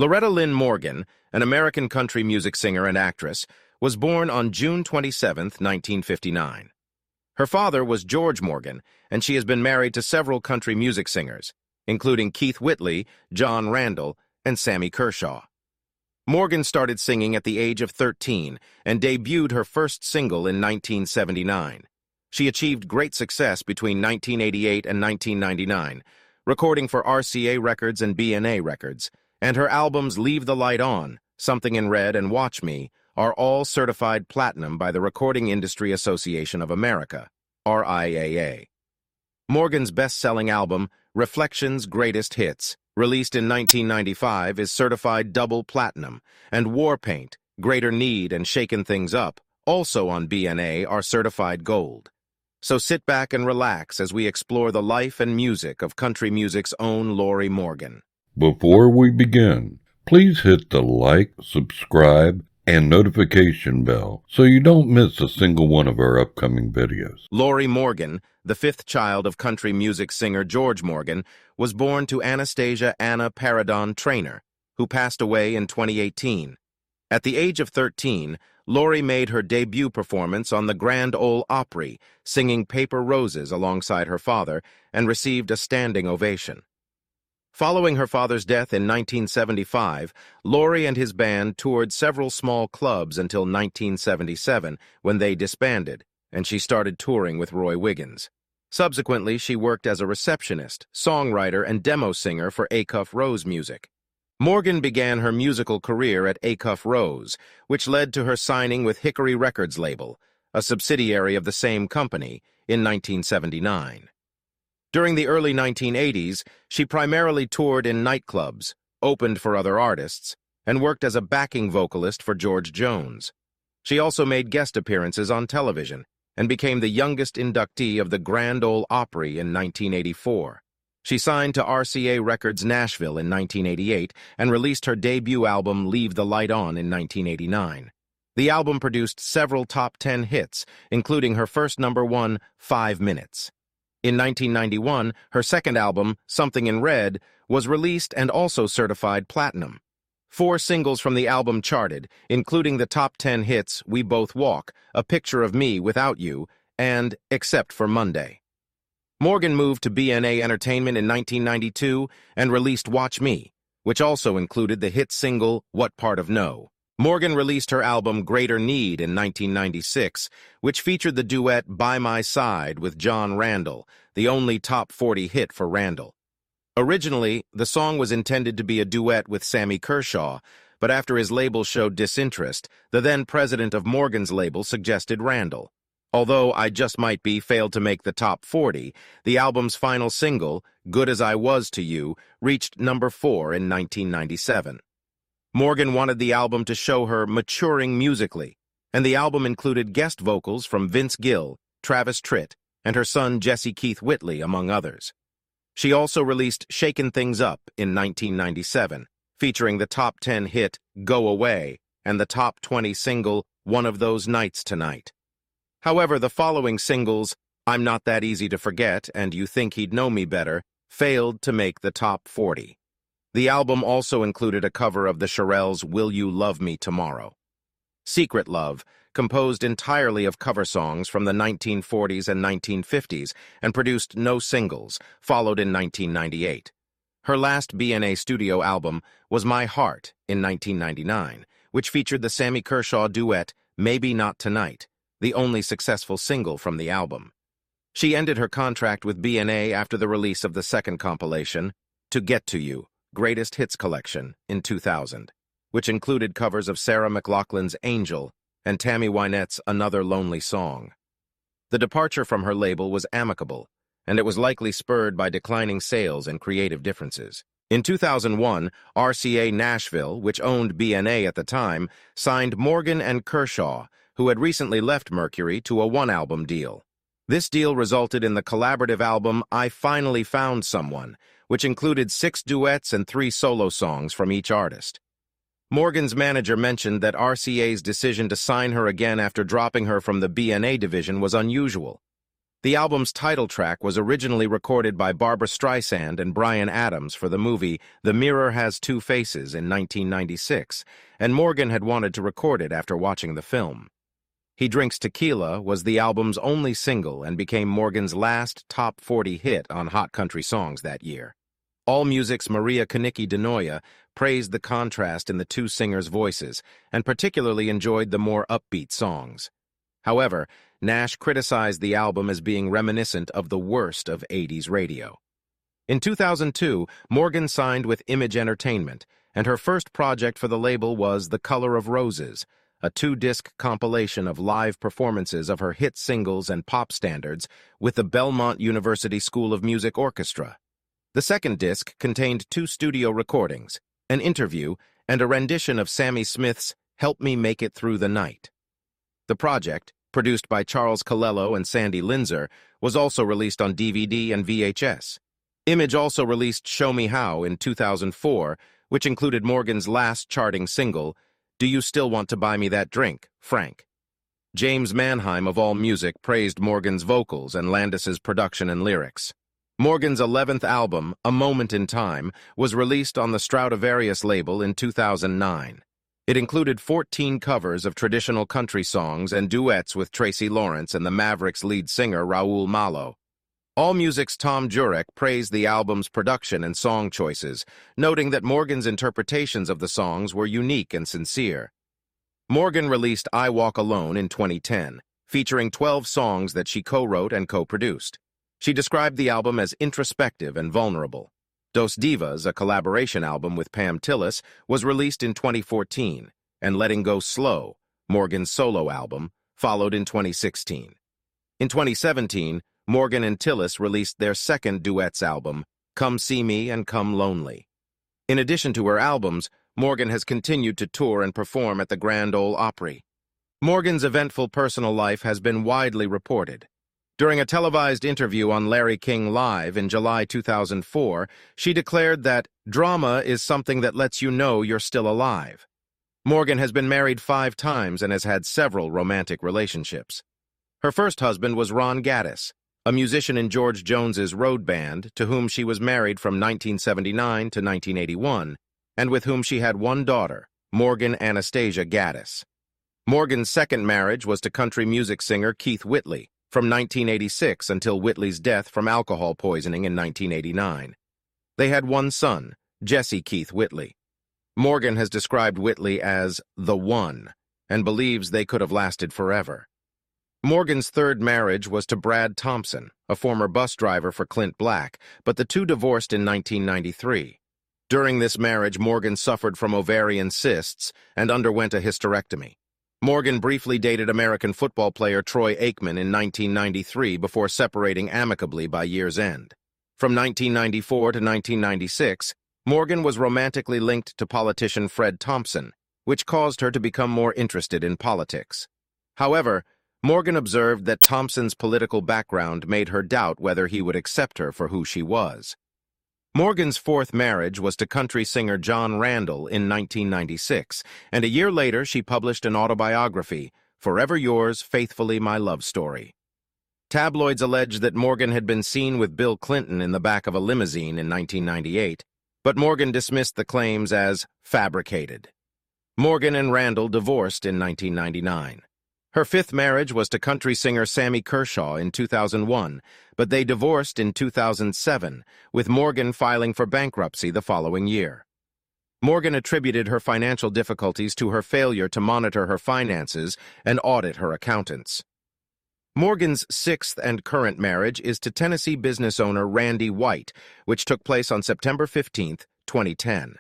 Lorrie Morgan, an American country music singer and actress, was born on June 27, 1959. Her father was George Morgan, and she has been married to several country music singers, including Keith Whitley, John Randall, and Sammy Kershaw. Morgan started singing at the age of 13 and debuted her first single in 1979. She achieved great success between 1988 and 1999, recording for RCA Records and B&A Records, and her albums Leave the Light On, Something in Red, and Watch Me are all certified platinum by the Recording Industry Association of America, RIAA. Morgan's best-selling album, Reflections Greatest Hits, released in 1995, is certified double platinum, and Warpaint, Greater Need, and Shakin' Things Up, also on B&A, are certified gold. So sit back and relax as we explore the life and music of country music's own Lorrie Morgan. Before we begin, please hit the like, subscribe, and notification bell so you don't miss a single one of our upcoming videos. Lorrie Morgan, the fifth child of country music singer George Morgan, was born to Anastasia Anna Paradon Traynor, who passed away in 2018. At the age of 13, Lorrie made her debut performance on the Grand Ole Opry, singing Paper Roses alongside her father, and received a standing ovation. Following her father's death in 1975, Lorrie and his band toured several small clubs until 1977, when they disbanded, and she started touring with Roy Wiggins. Subsequently, she worked as a receptionist, songwriter, and demo singer for Acuff Rose Music. Morgan began her musical career at Acuff Rose, which led to her signing with Hickory Records label, a subsidiary of the same company, in 1979. During the early 1980s, she primarily toured in nightclubs, opened for other artists, and worked as a backing vocalist for George Jones. She also made guest appearances on television and became the youngest inductee of the Grand Ole Opry in 1984. She signed to RCA Records Nashville in 1988 and released her debut album Leave the Light On in 1989. The album produced several top 10 hits, including her first #1, 5 Minutes. In 1991, her second album, Something in Red, was released and also certified platinum. 4 singles from the album charted, including the top 10 hits We Both Walk, A Picture of Me Without You, and Except for Monday. Morgan moved to B&A Entertainment in 1992 and released Watch Me, which also included the hit single What Part of No. Morgan released her album Greater Need in 1996, which featured the duet By My Side with John Randall, the only top 40 hit for Randall. Originally, the song was intended to be a duet with Sammy Kershaw, but after his label showed disinterest, the then president of Morgan's label suggested Randall. Although I Just Might Be failed to make the top 40, the album's final single, Good As I Was to You, reached #4 in 1997. Morgan wanted the album to show her maturing musically, and the album included guest vocals from Vince Gill, Travis Tritt, and her son Jesse Keith Whitley, among others. She also released Shakin' Things Up in 1997, featuring the top 10 hit Go Away and the top 20 single One of Those Nights Tonight. However, the following singles, I'm Not That Easy to Forget and You Think He'd Know Me Better, failed to make the top 40. The album also included a cover of the Shirelles' Will You Love Me Tomorrow. Secret Love, composed entirely of cover songs from the 1940s and 1950s and produced no singles, followed in 1998. Her last B&A studio album was My Heart in 1999, which featured the Sammy Kershaw duet Maybe Not Tonight, the only successful single from the album. She ended her contract with B&A after the release of the second compilation, To Get to You, Greatest Hits Collection, in 2000, which included covers of Sarah McLachlan's Angel and Tammy Wynette's Another Lonely Song. The departure from her label was amicable, and it was likely spurred by declining sales and creative differences. In 2001, RCA Nashville, which owned B&A at the time, signed Morgan and Kershaw, who had recently left Mercury, to a one-album deal. This deal resulted in the collaborative album I Finally Found Someone, which included 6 duets and 3 solo songs from each artist. Morgan's manager mentioned that RCA's decision to sign her again after dropping her from the B&A division was unusual. The album's title track was originally recorded by Barbra Streisand and Bryan Adams for the movie The Mirror Has Two Faces in 1996, and Morgan had wanted to record it after watching the film. He Drinks Tequila was the album's only single and became Morgan's last top 40 hit on Hot Country Songs that year. AllMusic's Maria Kanicki Denoya praised the contrast in the two singers' voices and particularly enjoyed the more upbeat songs. However, Nash criticized the album as being reminiscent of the worst of 80s radio. In 2002, Morgan signed with Image Entertainment, and her first project for the label was The Color of Roses, a 2-disc compilation of live performances of her hit singles and pop standards with the Belmont University School of Music Orchestra. The second disc contained 2 studio recordings, an interview, and a rendition of Sammy Smith's Help Me Make It Through the Night. The project, produced by Charles Colello and Sandy Linzer, was also released on DVD and VHS. Image also released Show Me How in 2004, which included Morgan's last charting single, Do You Still Want to Buy Me That Drink, Frank? James Mannheim of AllMusic praised Morgan's vocals and Landis's production and lyrics. Morgan's 11th album, A Moment in Time, was released on the Stradivarius label in 2009. It included 14 covers of traditional country songs and duets with Tracy Lawrence and the Mavericks' lead singer Raul Malo. AllMusic's Tom Jurek praised the album's production and song choices, noting that Morgan's interpretations of the songs were unique and sincere. Morgan released I Walk Alone in 2010, featuring 12 songs that she co-wrote and co-produced. She described the album as introspective and vulnerable. Dos Divas, a collaboration album with Pam Tillis, was released in 2014, and Letting Go Slow, Morgan's solo album, followed in 2016. In 2017, Morgan and Tillis released their second duets album, Come See Me and Come Lonely. In addition to her albums, Morgan has continued to tour and perform at the Grand Ole Opry. Morgan's eventful personal life has been widely reported. During a televised interview on Larry King Live in July 2004, she declared that drama is something that lets you know you're still alive. Morgan has been married 5 times and has had several romantic relationships. Her first husband was Ron Gaddis, a musician in George Jones's Road Band, to whom she was married from 1979 to 1981, and with whom she had 1 daughter, Morgan Anastasia Gaddis. Morgan's second marriage was to country music singer Keith Whitley, from 1986 until Whitley's death from alcohol poisoning in 1989. They had 1 son, Jesse Keith Whitley. Morgan has described Whitley as the one and believes they could have lasted forever. Morgan's third marriage was to Brad Thompson, a former bus driver for Clint Black, but the two divorced in 1993. During this marriage, Morgan suffered from ovarian cysts and underwent a hysterectomy. Morgan briefly dated American football player Troy Aikman in 1993 before separating amicably by year's end. From 1994 to 1996, Morgan was romantically linked to politician Fred Thompson, which caused her to become more interested in politics. However, Morgan observed that Thompson's political background made her doubt whether he would accept her for who she was. Morgan's fourth marriage was to country singer John Randall in 1996, and a year later she published an autobiography, Forever Yours, Faithfully My Love Story. Tabloids alleged that Morgan had been seen with Bill Clinton in the back of a limousine in 1998, but Morgan dismissed the claims as fabricated. Morgan and Randall divorced in 1999. Her fifth marriage was to country singer Sammy Kershaw in 2001, but they divorced in 2007, with Morgan filing for bankruptcy the following year. Morgan attributed her financial difficulties to her failure to monitor her finances and audit her accountants. Morgan's sixth and current marriage is to Tennessee business owner Randy White, which took place on September 15, 2010.